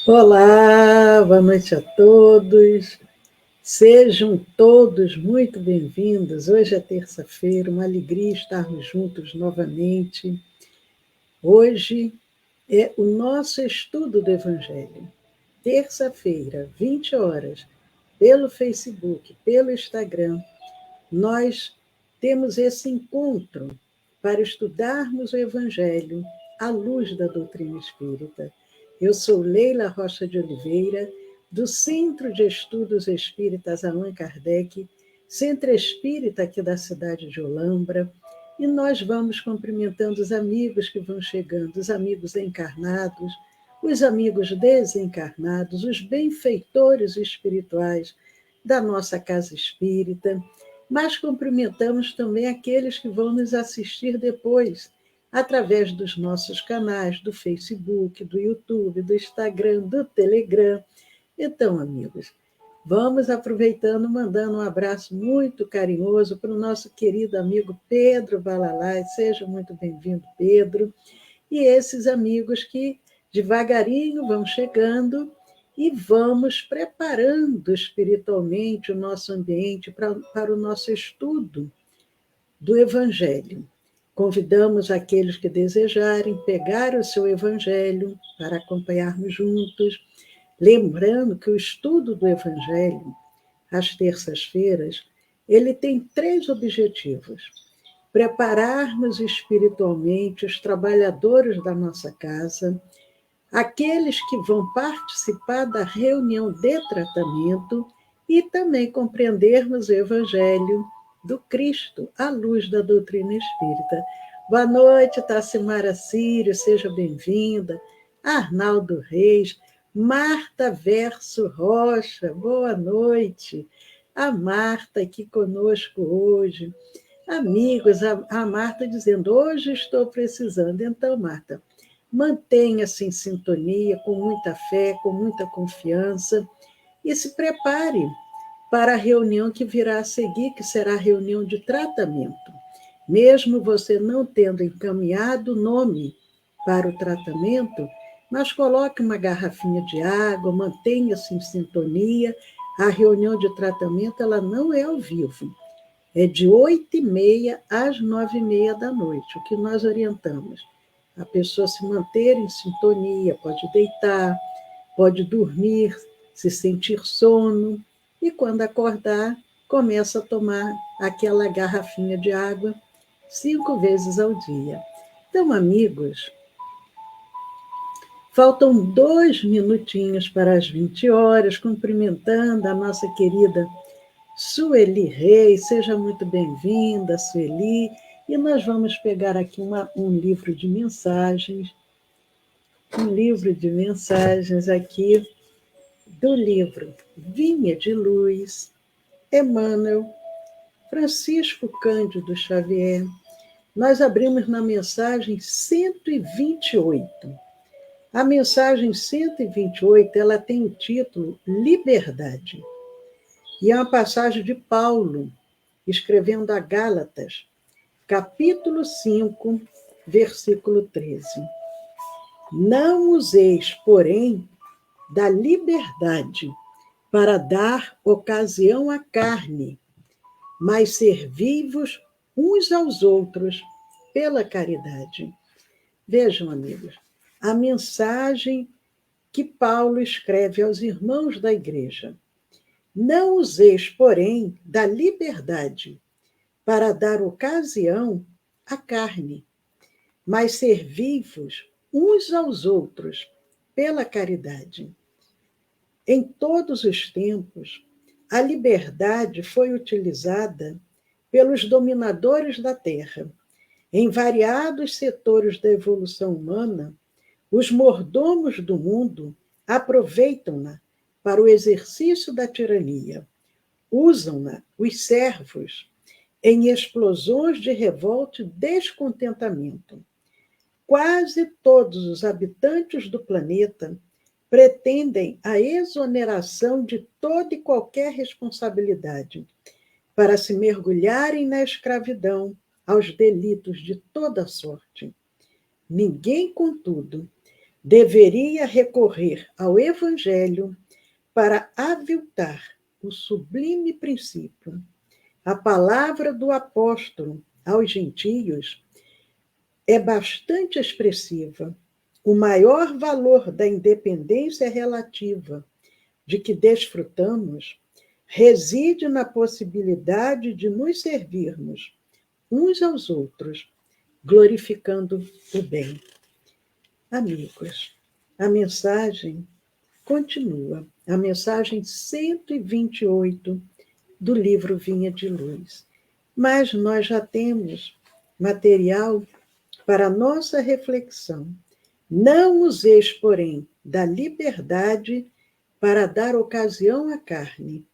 Olá, boa noite a todos. Sejam todos muito bem-vindos. Hoje é terça-feira, uma alegria estarmos juntos novamente. Hoje é o nosso estudo do Evangelho. Terça-feira, 20 horas, pelo Facebook, pelo Instagram, nós temos esse encontro para estudarmos o Evangelho à luz da doutrina espírita. Eu sou Leila Rocha de Oliveira, do Centro de Estudos Espíritas Allan Kardec, Centro Espírita aqui da cidade de Olambra, e nós vamos cumprimentando os amigos que vão chegando, os amigos encarnados, os amigos desencarnados, os benfeitores espirituais da nossa casa espírita, mas cumprimentamos também aqueles que vão nos assistir depois, através dos nossos canais do Facebook, do YouTube, do Instagram, do Telegram. Então, amigos, vamos aproveitando, mandando um abraço muito carinhoso para o nosso querido amigo Pedro Balalai. Seja muito bem-vindo, Pedro. E esses amigos que devagarinho vão chegando e vamos preparando espiritualmente o nosso ambiente para o nosso estudo do Evangelho. Convidamos aqueles que desejarem pegar o seu Evangelho para acompanharmos juntos, lembrando que o estudo do Evangelho, às terças-feiras, ele tem 3 objetivos: prepararmos espiritualmente os trabalhadores da nossa casa, aqueles que vão participar da reunião de tratamento e também compreendermos o Evangelho do Cristo à luz da doutrina espírita. Boa noite, Tassimara Sírio, seja bem-vinda. Arnaldo Reis, Marta Verso Rocha, boa noite. A Marta aqui conosco hoje. Amigos, a Marta dizendo, hoje estou precisando. Então, Marta, mantenha-se em sintonia, com muita fé, com muita confiança, e se prepare para a reunião que virá a seguir, que será a reunião de tratamento. Mesmo você não tendo encaminhado o nome para o tratamento, mas coloque uma garrafinha de água, mantenha-se em sintonia. A reunião de tratamento ela não é ao vivo, é de 8h30 às 9h30 da noite, o que nós orientamos. A pessoa se manter em sintonia, pode deitar, pode dormir, se sentir sono, e quando acordar, começa a tomar aquela garrafinha de água 5 vezes ao dia. Então, amigos, faltam 2 minutinhos para as 20 horas, cumprimentando a nossa querida Sueli Reis. Seja muito bem-vinda, Sueli. E nós vamos pegar aqui um livro de mensagens, aqui do livro Vinha de Luz, Emmanuel, Francisco Cândido Xavier. Nós abrimos na mensagem 128. A mensagem 128, ela tem o título Liberdade. E é uma passagem de Paulo, escrevendo a Gálatas, capítulo 5, versículo 13. Não useis, porém, da liberdade para dar ocasião à carne, mas servi-vos uns aos outros pela caridade. Vejam, amigos, a mensagem que Paulo escreve aos irmãos da igreja. Não useis, porém, da liberdade para dar ocasião à carne, mas servi-vos uns aos outros pela caridade. Em todos os tempos, a liberdade foi utilizada pelos dominadores da Terra. Em variados setores da evolução humana, os mordomos do mundo aproveitam-na para o exercício da tirania. Usam-na os servos em explosões de revolta e descontentamento. Quase todos os habitantes do planeta pretendem a exoneração de toda e qualquer responsabilidade, para se mergulharem na escravidão aos delitos de toda sorte. Ninguém, contudo, deveria recorrer ao Evangelho para aviltar o sublime princípio. A palavra do apóstolo aos gentios é bastante expressiva. O maior valor da independência relativa de que desfrutamos reside na possibilidade de nos servirmos uns aos outros, glorificando o bem. Amigos, a mensagem continua, a mensagem 128 do livro Vinha de Luz. Mas nós já temos material para nossa reflexão. Não useis, porém, da liberdade para dar ocasião à carne,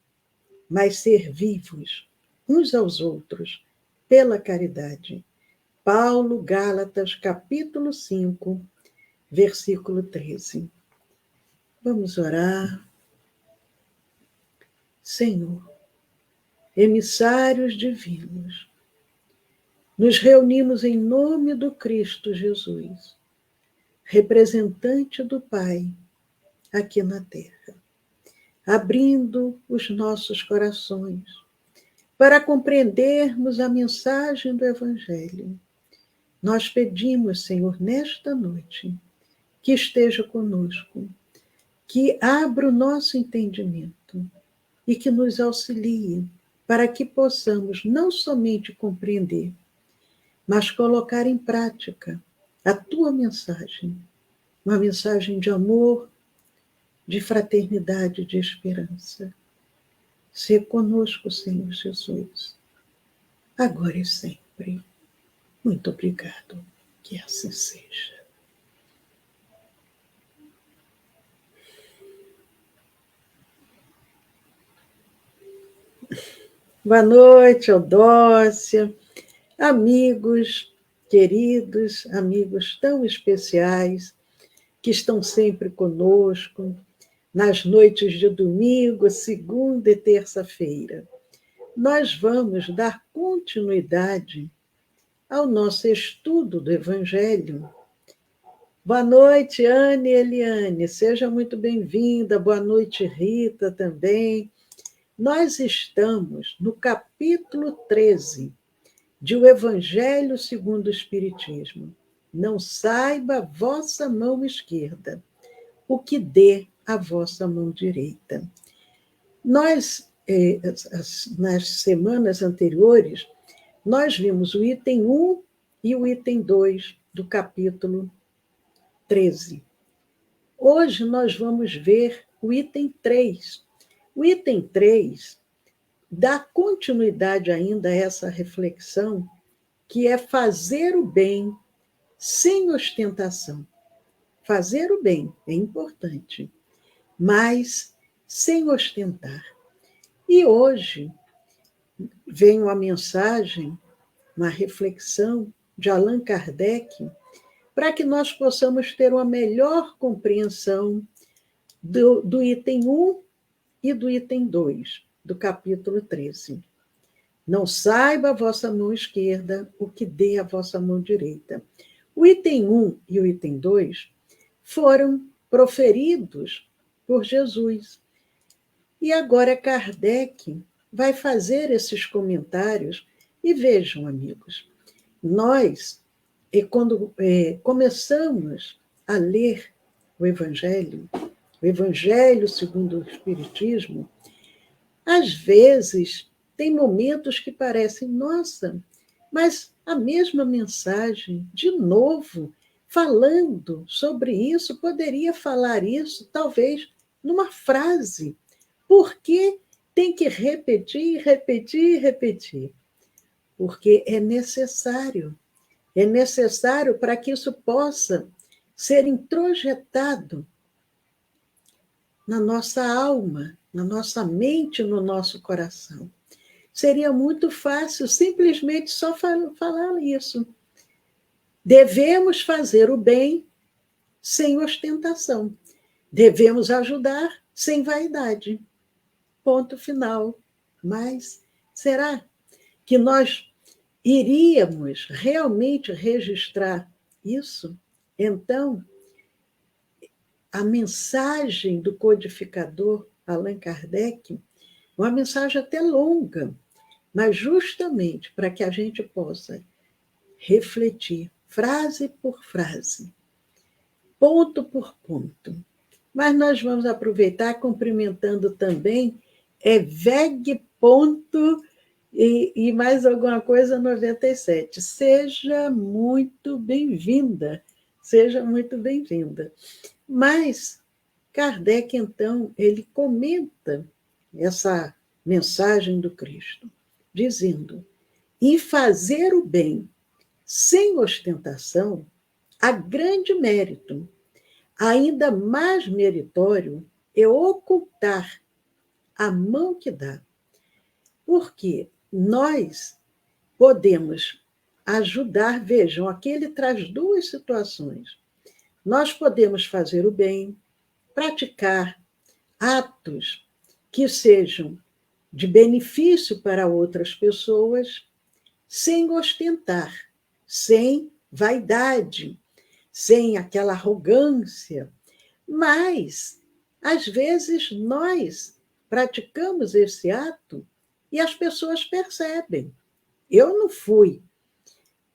mas servi-vos uns aos outros pela caridade. Paulo, Gálatas, capítulo 5, versículo 13. Vamos orar. Senhor, emissários divinos, nos reunimos em nome do Cristo Jesus, representante do Pai aqui na terra, abrindo os nossos corações para compreendermos a mensagem do Evangelho. Nós pedimos, Senhor, nesta noite, que esteja conosco, que abra o nosso entendimento e que nos auxilie para que possamos não somente compreender, mas colocar em prática a tua mensagem, uma mensagem de amor, de fraternidade, de esperança. Sê conosco, Senhor Jesus, agora e sempre. Muito obrigado, que assim seja. Boa noite, Eudócia, amigos queridos, amigos tão especiais, que estão sempre conosco, nas noites de domingo, segunda e terça-feira. Nós vamos dar continuidade ao nosso estudo do Evangelho. Boa noite, Anne e Eliane, seja muito bem-vinda. Boa noite, Rita, também. Nós estamos no capítulo 13 de O Evangelho segundo o Espiritismo. Não saiba a vossa mão esquerda o que dê a vossa mão direita. Nós, nas semanas anteriores, nós vimos o item 1 e o item 2 do capítulo 13. Hoje nós vamos ver o item 3. O item 3 dá continuidade ainda a essa reflexão, que é fazer o bem sem ostentação. Fazer o bem é importante, mas sem ostentar. E hoje vem uma mensagem, uma reflexão de Allan Kardec, para que nós possamos ter uma melhor compreensão do item 1 e do item 2, do capítulo 13. Não saiba a vossa mão esquerda o que dê a vossa mão direita. O item 1 e o item 2 foram proferidos por Jesus. E agora Kardec vai fazer esses comentários. E vejam, amigos, nós, quando começamos a ler o Evangelho segundo o Espiritismo, às vezes tem momentos que parecem, nossa, mas a mesma mensagem, de novo, falando sobre isso, poderia falar isso, talvez, numa frase. Por que tem que repetir, repetir, repetir? Porque é necessário para que isso possa ser introjetado na nossa alma, na nossa mente, no nosso coração. Seria muito fácil simplesmente só falar isso. Devemos fazer o bem sem ostentação. Devemos ajudar sem vaidade. Ponto final. Mas será que nós iríamos realmente registrar isso? Então, a mensagem do codificador Allan Kardec, uma mensagem até longa, mas justamente para que a gente possa refletir frase por frase, ponto por ponto. Mas nós vamos aproveitar cumprimentando também VEG ponto e mais alguma coisa 97. Seja muito bem-vinda, seja muito bem-vinda. Mas Kardec, então, ele comenta essa mensagem do Cristo, dizendo: e fazer o bem sem ostentação há grande mérito. Ainda mais meritório é ocultar a mão que dá. Porque nós podemos ajudar, vejam, aqui ele traz duas situações. Nós podemos fazer o bem, praticar atos que sejam de benefício para outras pessoas, sem ostentar, sem vaidade, sem aquela arrogância. Mas, às vezes, nós praticamos esse ato e as pessoas percebem. Eu não fui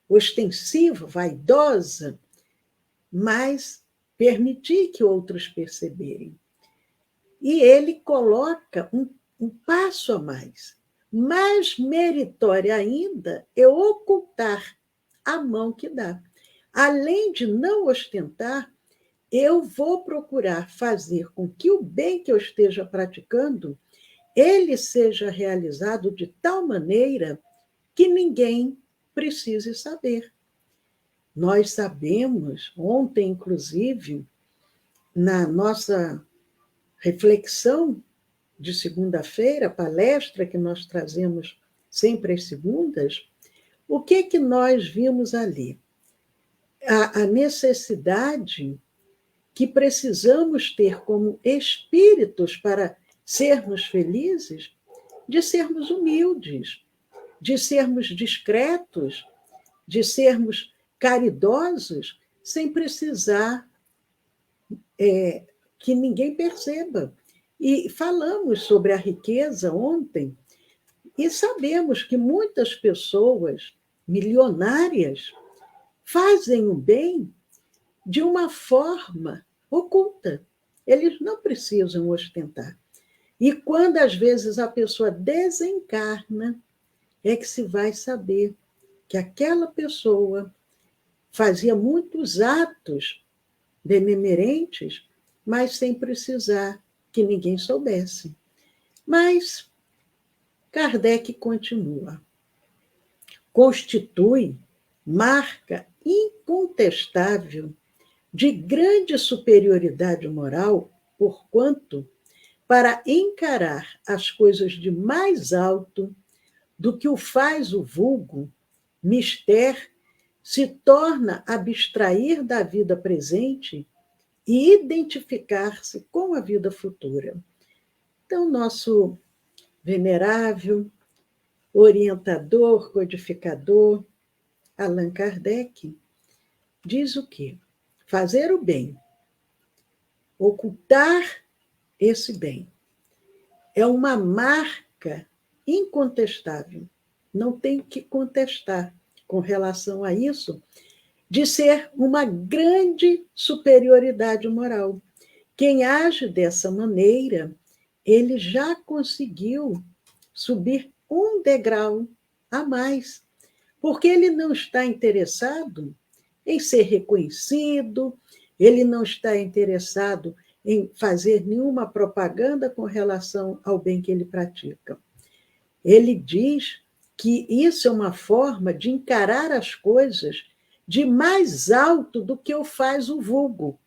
ostensiva, vaidosa, mas permiti que outros perceberem. E ele coloca um passo a mais. Mais meritório ainda é ocultar a mão que dá. Além de não ostentar, eu vou procurar fazer com que o bem que eu esteja praticando, ele seja realizado de tal maneira que ninguém precise saber. Nós sabemos, ontem, inclusive, na nossa reflexão de segunda-feira, palestra que nós trazemos sempre às segundas, o que nós vimos ali? A necessidade que precisamos ter como espíritos para sermos felizes, de sermos humildes, de sermos discretos, de sermos caridosos, sem precisar que ninguém perceba. E falamos sobre a riqueza ontem, e sabemos que muitas pessoas milionárias fazem o bem de uma forma oculta. Eles não precisam ostentar. E quando, às vezes, a pessoa desencarna, é que se vai saber que aquela pessoa fazia muitos atos benemerentes, mas sem precisar que ninguém soubesse. Mas Kardec continua. Constitui marca incontestável de grande superioridade moral, porquanto, para encarar as coisas de mais alto do que o faz o vulgo, mister se torna abstrair da vida presente e identificar-se com a vida futura. Então, nosso venerável orientador, codificador, Allan Kardec, diz o quê? Fazer o bem, ocultar esse bem, é uma marca incontestável, não tem que contestar com relação a isso, de ser uma grande superioridade moral. Quem age dessa maneira, ele já conseguiu subir um degrau a mais, porque ele não está interessado em ser reconhecido, ele não está interessado em fazer nenhuma propaganda com relação ao bem que ele pratica. Ele diz que isso é uma forma de encarar as coisas de mais alto do que o faz o vulgo.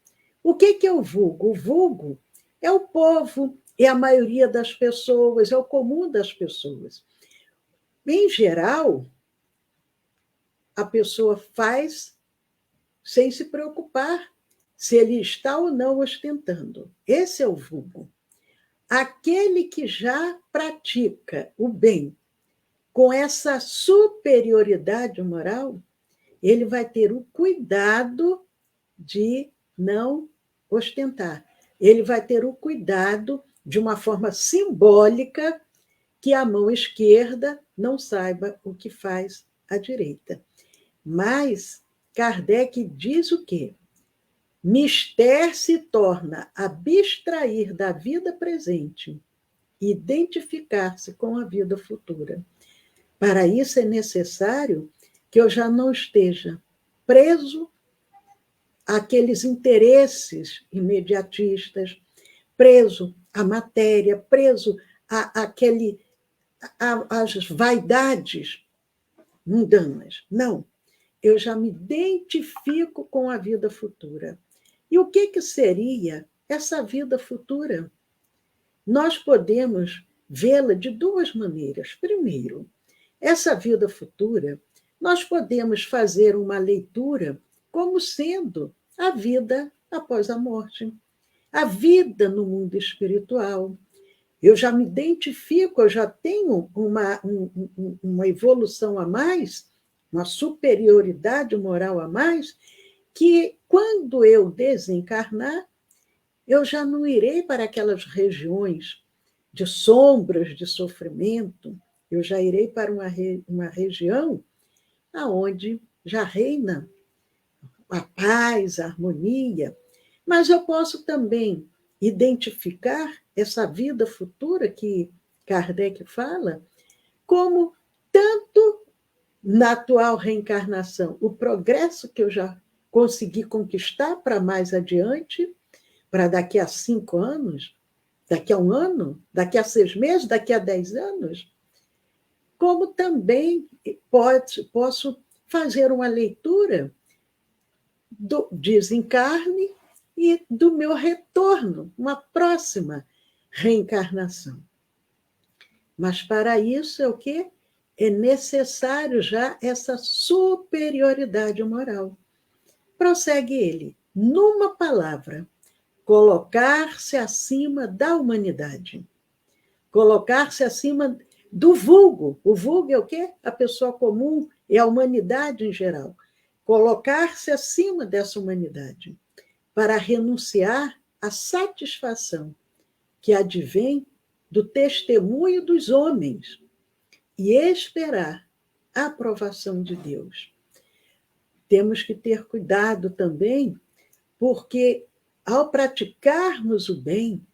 O que é o vulgo? O vulgo é o povo, é a maioria das pessoas, é o comum das pessoas. Em geral, a pessoa faz sem se preocupar se ele está ou não ostentando. Esse é o vulgo. Aquele que já pratica o bem com essa superioridade moral, ele vai ter o cuidado de não ostentar. Ele vai ter o cuidado, de uma forma simbólica, que a mão esquerda não saiba o que faz a direita. Mas Kardec diz o quê? Mister se torna abstrair da vida presente, identificar-se com a vida futura. Para isso é necessário que eu já não esteja preso àqueles interesses imediatistas, preso à matéria, preso às vaidades mundanas. Não, eu já me identifico com a vida futura. E o que seria essa vida futura? Nós podemos vê-la de duas maneiras. Primeiro, essa vida futura, nós podemos fazer uma leitura como sendo a vida após a morte, a vida no mundo espiritual. Eu já me identifico, eu já tenho uma evolução a mais, uma superioridade moral a mais, que quando eu desencarnar, eu já não irei para aquelas regiões de sombras, de sofrimento, eu já irei para uma região aonde já reina a paz, a harmonia, mas eu posso também identificar essa vida futura que Kardec fala como tanto na atual reencarnação, o progresso que eu já consegui conquistar para mais adiante, para daqui a 5 anos, daqui a 1 ano, daqui a 6 meses, daqui a 10 anos, como também posso fazer uma leitura do desencarne e do meu retorno, uma próxima reencarnação. Mas para isso é o quê? É necessário já essa superioridade moral. Prossegue ele, numa palavra, colocar-se acima da humanidade, colocar-se acima do vulgo. O vulgo é o quê? A pessoa comum e a humanidade em geral. Colocar-se acima dessa humanidade para renunciar à satisfação que advém do testemunho dos homens e esperar a aprovação de Deus. Temos que ter cuidado também, porque ao praticarmos o bem,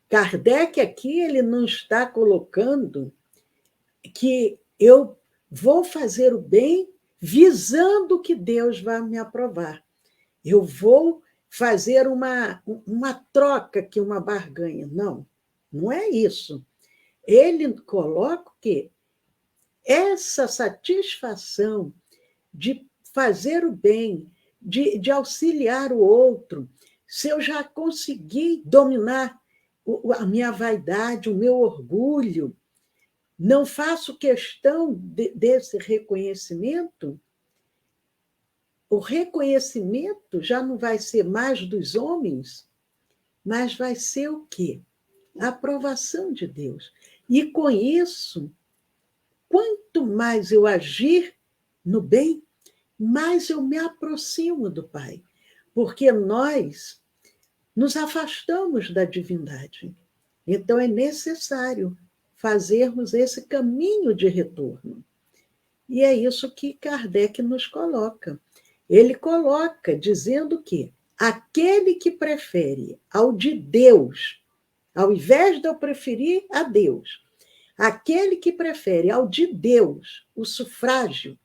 Kardec aqui ele não está colocando que eu vou fazer o bem visando que Deus vai me aprovar. Eu vou fazer uma troca, que uma barganha. Não, não é isso. Ele coloca que essa satisfação de fazer o bem, de auxiliar o outro, se eu já consegui dominar a minha vaidade, o meu orgulho, não faço questão desse reconhecimento, o reconhecimento já não vai ser mais dos homens, mas vai ser o quê? A aprovação de Deus. E com isso, quanto mais eu agir no bem, mais eu me aproximo do Pai, porque nós nos afastamos da divindade. Então é necessário fazermos esse caminho de retorno. E é isso que Kardec nos coloca. Ele coloca dizendo que aquele que prefere ao de Deus, ao invés de eu preferir a Deus, aquele que prefere ao de Deus o sufrágio.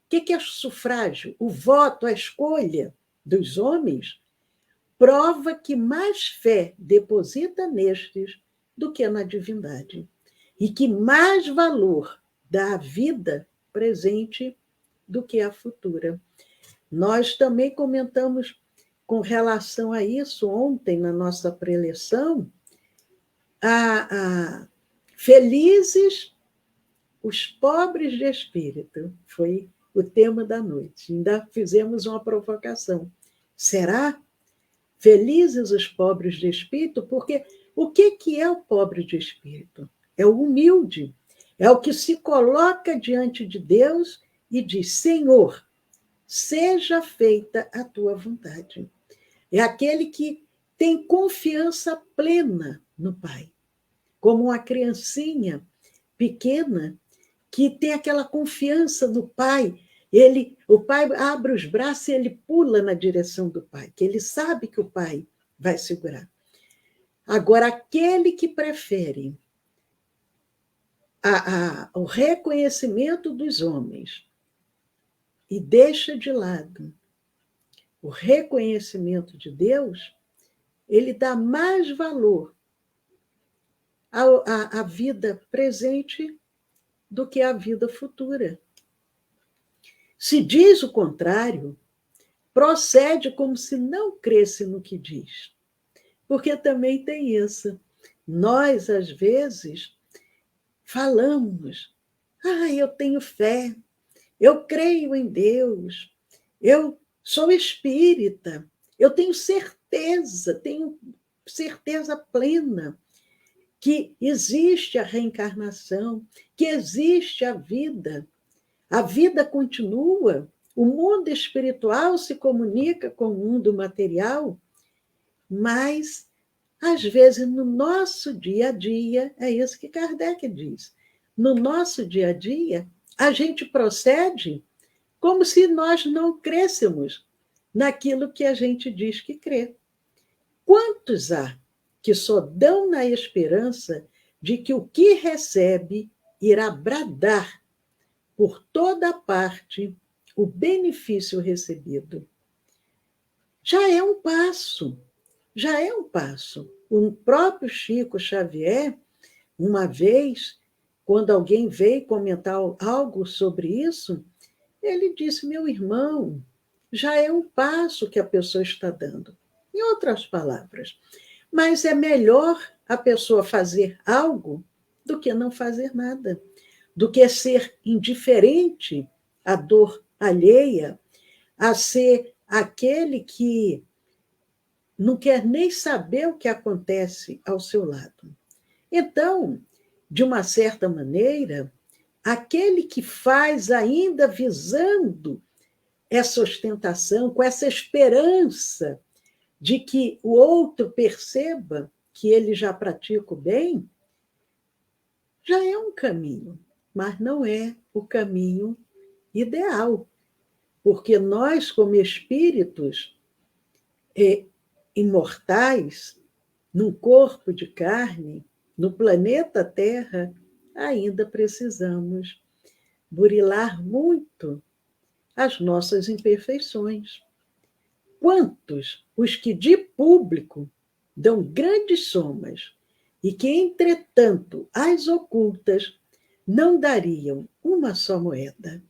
O que é sufrágio? O voto, a escolha dos homens, prova que mais fé deposita nestes do que na divindade, e que mais valor dá à vida presente do que à futura. Nós também comentamos com relação a isso ontem, na nossa preleção, felizes os pobres de espírito, foi o tema da noite. Ainda fizemos uma provocação. Será? Felizes os pobres de espírito? Porque o que é o pobre de espírito? É o humilde, é o que se coloca diante de Deus e diz: Senhor, seja feita a tua vontade. É aquele que tem confiança plena no Pai, como uma criancinha pequena que tem aquela confiança no Pai. O Pai abre os braços e ele pula na direção do Pai, que ele sabe que o Pai vai segurar. Agora, aquele que prefere o reconhecimento dos homens e deixa de lado o reconhecimento de Deus, ele dá mais valor à vida presente do que à vida futura. Se diz o contrário, procede como se não cresse no que diz. Porque também tem isso. Nós, às vezes, falamos: eu tenho fé, eu creio em Deus, eu sou espírita, eu tenho certeza plena que existe a reencarnação, que existe a vida continua, o mundo espiritual se comunica com o mundo material, mas, às vezes, no nosso dia a dia, é isso que Kardec diz, no nosso dia a dia, a gente procede como se nós não crêssemos naquilo que a gente diz que crê. Quantos há que só dão na esperança de que o que recebe irá bradar por toda parte o benefício recebido? Já é um passo, já é um passo. O próprio Chico Xavier, uma vez, quando alguém veio comentar algo sobre isso, ele disse: meu irmão, já é um passo que a pessoa está dando. Em outras palavras, mas é melhor a pessoa fazer algo do que não fazer nada, do que ser indiferente à dor alheia, a ser aquele que não quer nem saber o que acontece ao seu lado. Então, de uma certa maneira, aquele que faz ainda visando essa ostentação, com essa esperança de que o outro perceba que ele já pratica o bem, já é um caminho, mas não é o caminho ideal, porque nós, como espíritos imortais, num corpo de carne, no planeta Terra, ainda precisamos burilar muito as nossas imperfeições. Quantos os que de público dão grandes somas e que, entretanto, as ocultas não dariam uma só moeda?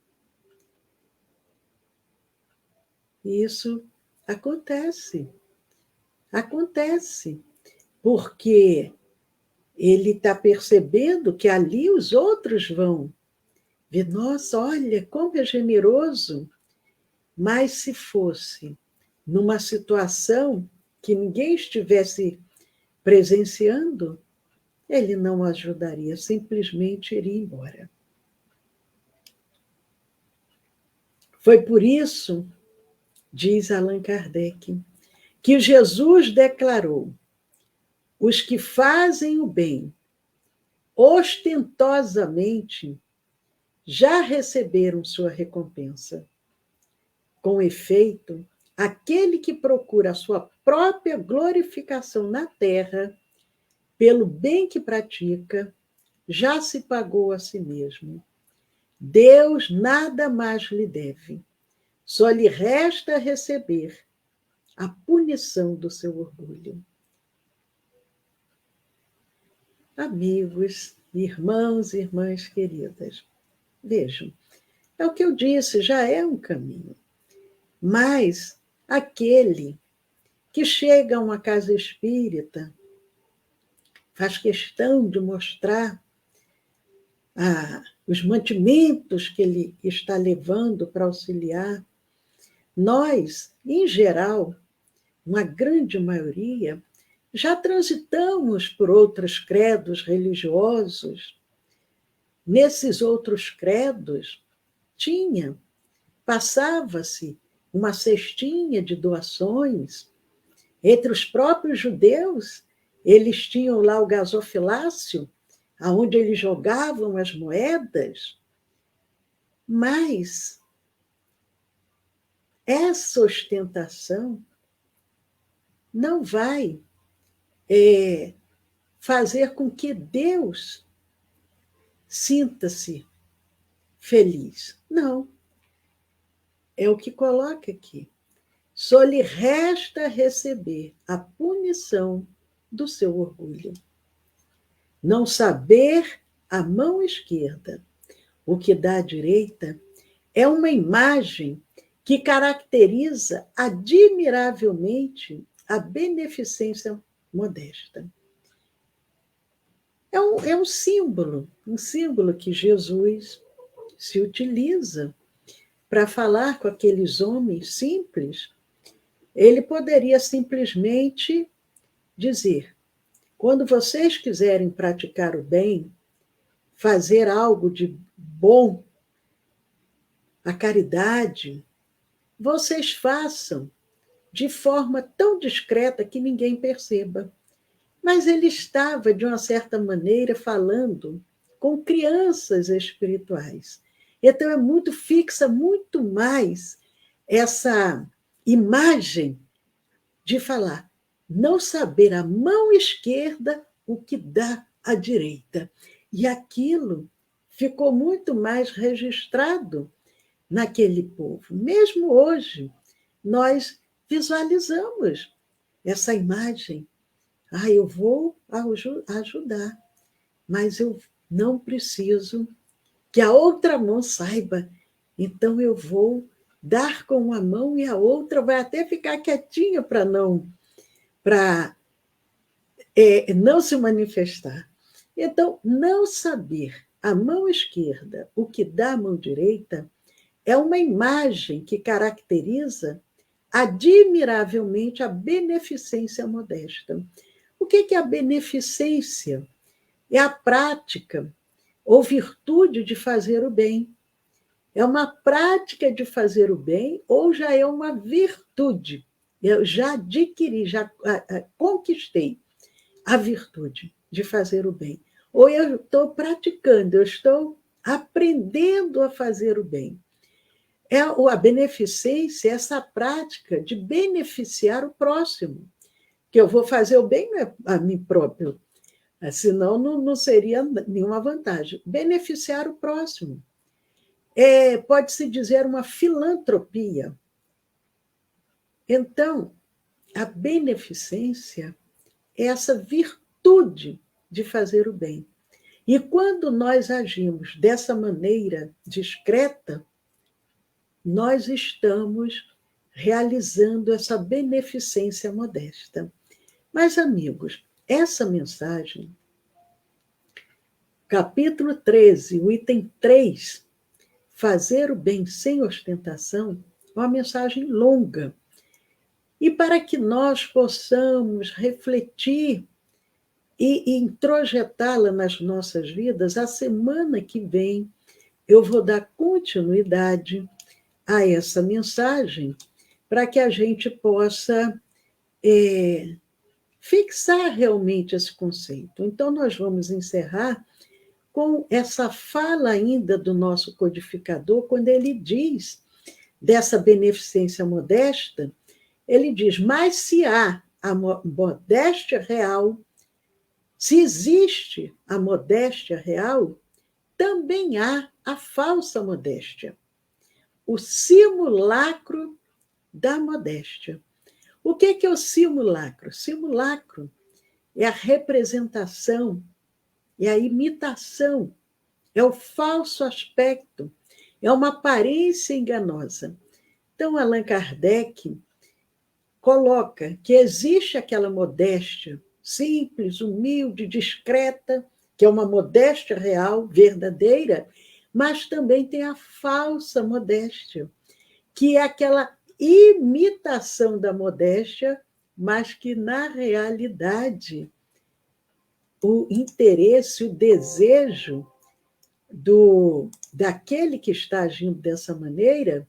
Isso acontece, porque ele está percebendo que ali os outros vão ver: nossa, olha como é generoso. Mas se fosse numa situação que ninguém estivesse presenciando, ele não ajudaria, simplesmente iria embora. Foi por isso, diz Allan Kardec, que Jesus declarou: os que fazem o bem ostentosamente já receberam sua recompensa. Com efeito, aquele que procura a sua própria glorificação na terra, pelo bem que pratica, já se pagou a si mesmo. Deus nada mais lhe deve. Só lhe resta receber a punição do seu orgulho. Amigos, irmãos e irmãs queridas, vejam, é o que eu disse, já é um caminho. Mas aquele que chega a uma casa espírita faz questão de mostrar os mantimentos que ele está levando para auxiliar. Nós, em geral, uma grande maioria, já transitamos por outros credos religiosos. Nesses outros credos, passava-se uma cestinha de doações Entre os próprios judeus, eles tinham lá o gasofilácio, aonde eles jogavam as moedas, mas essa ostentação não vai fazer com que Deus sinta-se feliz. Não. É o que coloca aqui. Só lhe resta receber a punição do seu orgulho. Não saber a mão esquerda o que dá à direita é uma imagem que caracteriza admiravelmente a beneficência modesta. É um símbolo que Jesus se utiliza para falar com aqueles homens simples. Ele poderia simplesmente dizer: quando vocês quiserem praticar o bem, fazer algo de bom, a caridade, vocês façam de forma tão discreta que ninguém perceba. Mas ele estava, de uma certa maneira, falando com crianças espirituais. Então, fixa muito mais essa imagem de falar, não saber a mão esquerda o que dá à direita. E aquilo ficou muito mais registrado naquele povo. Mesmo hoje, nós visualizamos essa imagem. Eu vou ajudar, mas eu não preciso que a outra mão saiba. Então, eu vou dar com uma mão e a outra vai até ficar quietinha para não se manifestar. Então, não saber a mão esquerda o que dá a mão direita é uma imagem que caracteriza admiravelmente a beneficência modesta. O que é a beneficência? É a prática ou virtude de fazer o bem. É uma prática de fazer o bem ou já é uma virtude. Eu já adquiri, já conquistei a virtude de fazer o bem. Ou eu estou praticando, eu estou aprendendo a fazer o bem. A beneficência, essa prática de beneficiar o próximo. Que eu vou fazer o bem não é a mim próprio, senão não seria nenhuma vantagem. Beneficiar o próximo. Pode-se dizer uma filantropia. Então, a beneficência é essa virtude de fazer o bem. E quando nós agimos dessa maneira discreta, nós estamos realizando essa beneficência modesta. Mas, amigos, essa mensagem, capítulo 13, o item 3, fazer o bem sem ostentação, é uma mensagem longa. E para que nós possamos refletir e introjetá-la nas nossas vidas, a semana que vem eu vou dar continuidade a essa mensagem para que a gente possa fixar realmente esse conceito. Então, nós vamos encerrar com essa fala ainda do nosso codificador, quando ele diz dessa beneficência modesta, ele diz, mas se há a modéstia real, se existe a modéstia real, também há a falsa modéstia, o simulacro da modéstia. O que é o simulacro? Simulacro é a representação, é a imitação, é o falso aspecto, é uma aparência enganosa. Então, Allan Kardec coloca que existe aquela modéstia simples, humilde, discreta, que é uma modéstia real, verdadeira, mas também tem a falsa modéstia, que é aquela imitação da modéstia, mas que, na realidade, o interesse, o desejo daquele que está agindo dessa maneira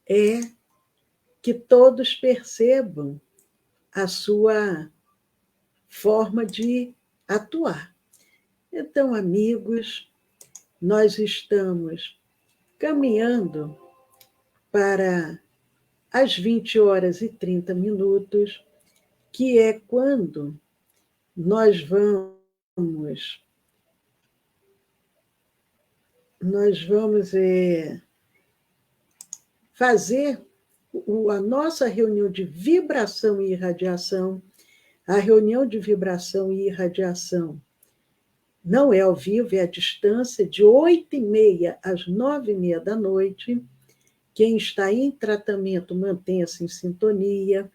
é que todos percebam a sua forma de atuar. Então, amigos, nós estamos caminhando para as 20h30, que é quando nós vamos fazer a nossa reunião de vibração e irradiação. A reunião de vibração e irradiação não é ao vivo, é à distância, de 8h30 às 9h30 da noite. Quem está em tratamento, mantenha-se em sintonia.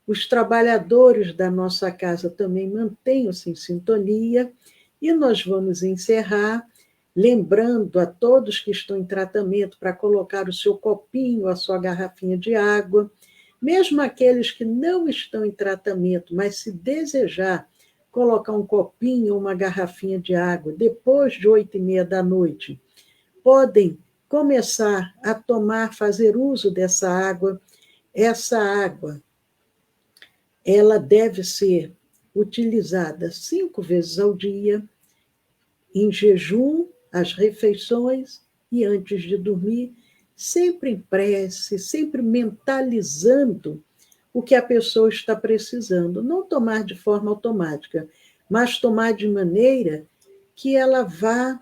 Os trabalhadores da nossa casa também mantenham-se em sintonia. E nós vamos encerrar, lembrando a todos que estão em tratamento para colocar o seu copinho, a sua garrafinha de água. Mesmo aqueles que não estão em tratamento, mas se desejar colocar um copinho ou uma garrafinha de água depois de 8h30 da noite, podem começar a fazer uso dessa água. Essa água, ela deve ser utilizada 5 vezes ao dia, em jejum, as refeições e antes de dormir, sempre em prece, sempre mentalizando o que a pessoa está precisando. Não tomar de forma automática, mas tomar de maneira que ela vá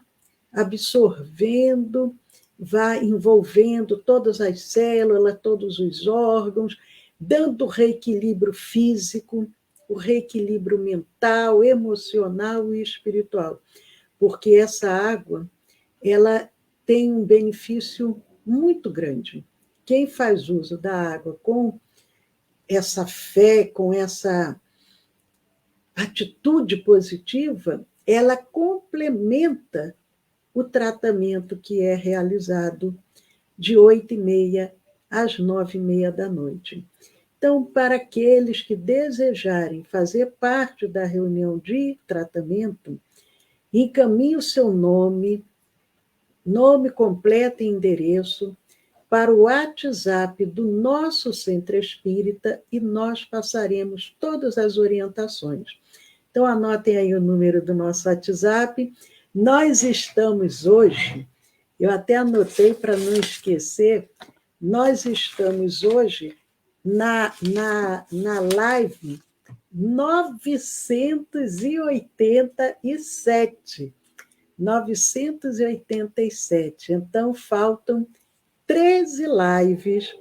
absorvendo, vá envolvendo todas as células, todos os órgãos, dando o reequilíbrio físico, o reequilíbrio mental, emocional e espiritual. Porque essa água, ela tem um benefício muito grande. Quem faz uso da água com essa fé, com essa atitude positiva, ela complementa o tratamento que é realizado de 8h30 às 9h30 da noite. Então, para aqueles que desejarem fazer parte da reunião de tratamento, encaminhe o seu nome completo e endereço para o WhatsApp do nosso Centro Espírita e nós passaremos todas as orientações. Então, anotem aí o número do nosso WhatsApp. Nós estamos hoje, eu até anotei para não esquecer, nós estamos hoje na live 987. 987. Então, faltam 13 lives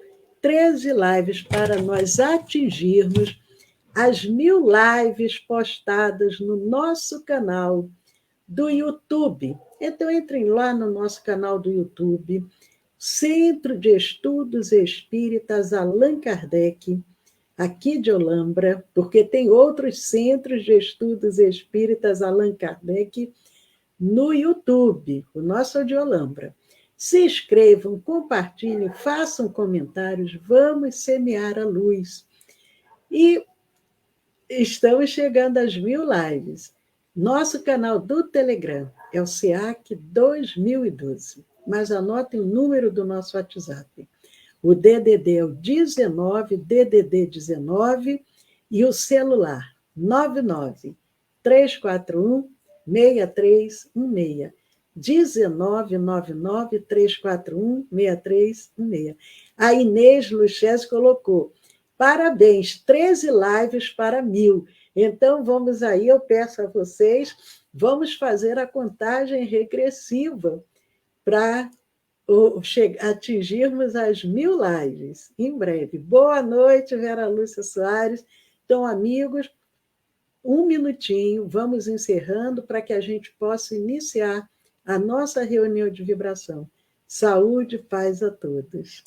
para nós atingirmos as 1000 lives postadas no nosso canal do YouTube. Então, entrem lá no nosso canal do YouTube, Centro de Estudos Espíritas Allan Kardec, aqui de Olambra, porque tem outros centros de estudos espíritas Allan Kardec no YouTube, o nosso é de Olambra. Se inscrevam, compartilhem, façam comentários, vamos semear a luz. E estamos chegando às 1000 lives. Nosso canal do Telegram é o SEAC 2012. Mas anotem o número do nosso WhatsApp. O DDD é o 19, DDD 19, e o celular 99 341 6316. 1999 341 6316. A Inês Luchese colocou: parabéns, 13 lives para 1000. Então, vamos aí, eu peço a vocês, vamos fazer a contagem regressiva para atingirmos as 1000 lives em breve. Boa noite, Vera Lúcia Soares. Então, amigos, 1 minutinho, vamos encerrando para que a gente possa iniciar a nossa reunião de vibração. Saúde e paz a todos.